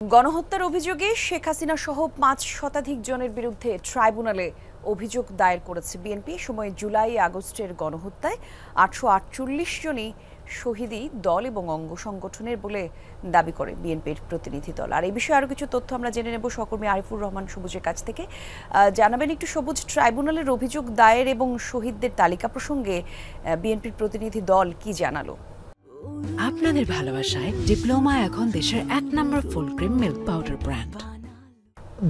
গণহত্যার অভিযোগে শেখ হাসিনা সহ ৫ শতাধিক জনের বিরুদ্ধে ট্রাইব্যুনালে অভিযোগ দায়ের করেছে বিএনপি। সময়ে জুলাই আগস্টের গণহত্যায় ৮৪৮ জনই শহীদি দল এবং অঙ্গ সংগঠনের বলে দাবি করে বিএনপির প্রতিনিধি দল। আর এই বিষয়ে আরো কিছু তথ্য আমরা জেনে নেব সহকর্মী আরিফুর রহমান সবুজের কাছ থেকে। জানাবেন একটু সবুজ, ট্রাইব্যুনালের অভিযোগ দায়ের এবং শহীদদের তালিকা প্রসঙ্গে বিএনপির প্রতিনিধি দল কি জানালো? আপনাদের ভালোবাসায় ডিপ্লোমা এখন দেশের ১ নম্বর full cream milk powder brand.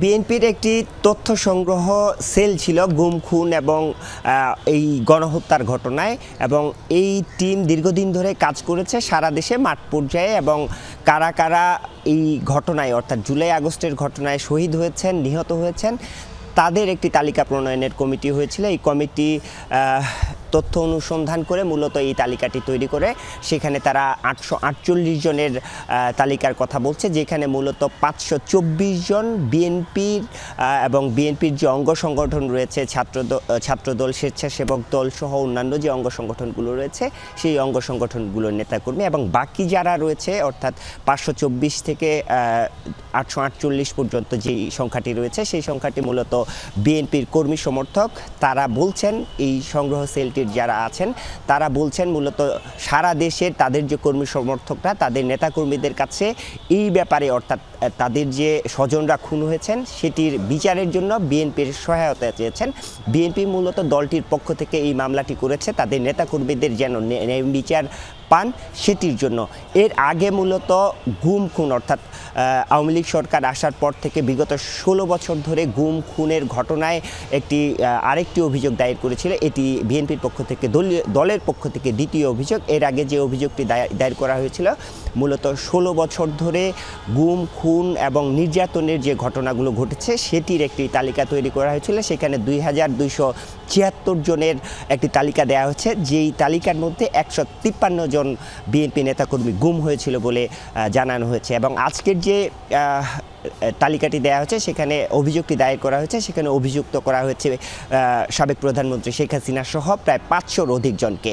বিএনপির একটি তথ্য সংগ্রহ সেল ছিল গুম খুন এবং এই গণহত্যার ঘটনায়, এবং এই টিম দীর্ঘদিন ধরে কাজ করেছে সারা দেশে মাঠ পর্যায়ে, এবং কারা কারা এই ঘটনায় অর্থাৎ জুলাই আগস্টের ঘটনায় শহীদ হয়েছেন, নিহত হয়েছেন তাদের একটি তালিকা প্রণয়নের কমিটি হয়েছিল। এই কমিটি তথ্য অনুসন্ধান করে মূলত এই তালিকাটি তৈরি করে সেখানে তারা ৮৪৮ জনের তালিকার কথা বলছে, যেখানে মূলত ৫২৪ জন বিএনপির এবং বিএনপির যে অঙ্গ সংগঠন রয়েছে ছাত্রদল, স্বেচ্ছাসেবক দল সহ অন্যান্য যে অঙ্গ সংগঠনগুলো রয়েছে সেই অঙ্গ সংগঠনগুলোর নেতাকর্মী, এবং বাকি যারা রয়েছে অর্থাৎ ৫২৪ থেকে ৮৪৮ পর্যন্ত যেই সংখ্যাটি রয়েছে সেই সংখ্যাটি মূলত বিএনপির কর্মী সমর্থক। তারা বলছেন, এই সংগ্রহ সেলটির যারা আছেন তারা বলছেন মূলত সারা দেশের তাদের যে কর্মী সমর্থকরা তাদের নেতাকর্মীদের কাছে এই ব্যাপারে অর্থাৎ তাদের যে স্বজনরা খুন হয়েছেন সেটির বিচারের জন্য বিএনপির সহায়তা চেয়েছেন। বিএনপি মূলত দলটির পক্ষ থেকে এই মামলাটি করেছে তাদের নেতাকর্মীদের যেন বিচার পান সেটির জন্য। এর আগে মূলত গুম খুন অর্থাৎ আওয়ামী লীগ সরকার আসার পর থেকে বিগত ১৬ বছর ধরে গুম খুনের ঘটনায় আরেকটি অভিযোগ দায়ের করেছিল। এটি বিএনপির পক্ষ থেকে দলের পক্ষ থেকে দ্বিতীয় অভিযোগ। এর আগে যে অভিযোগটি দায়ের করা হয়েছিল মূলত ১৬ বছর ধরে গুম খুন এবং নির্যাতনের যে ঘটনাগুলো ঘটেছে সেটির একটি তালিকা তৈরি করা হয়েছিল। সেখানে ২২৭৬ জনের একটি তালিকা দেওয়া হয়েছে, যেই তালিকার মধ্যে ১৫৩ জন বিএনপি নেতাকর্মী গুম হয়েছিল বলে জানানো হয়েছে। এবং আজকের যে তালিকাটি দেওয়া হয়েছে সেখানে অভিযোগটি দায়ের করা হয়েছে, সেখানে অভিযুক্ত করা হয়েছে সাবেক প্রধানমন্ত্রী শেখ হাসিনা সহ প্রায় ৫০০-র অধিক জনকে।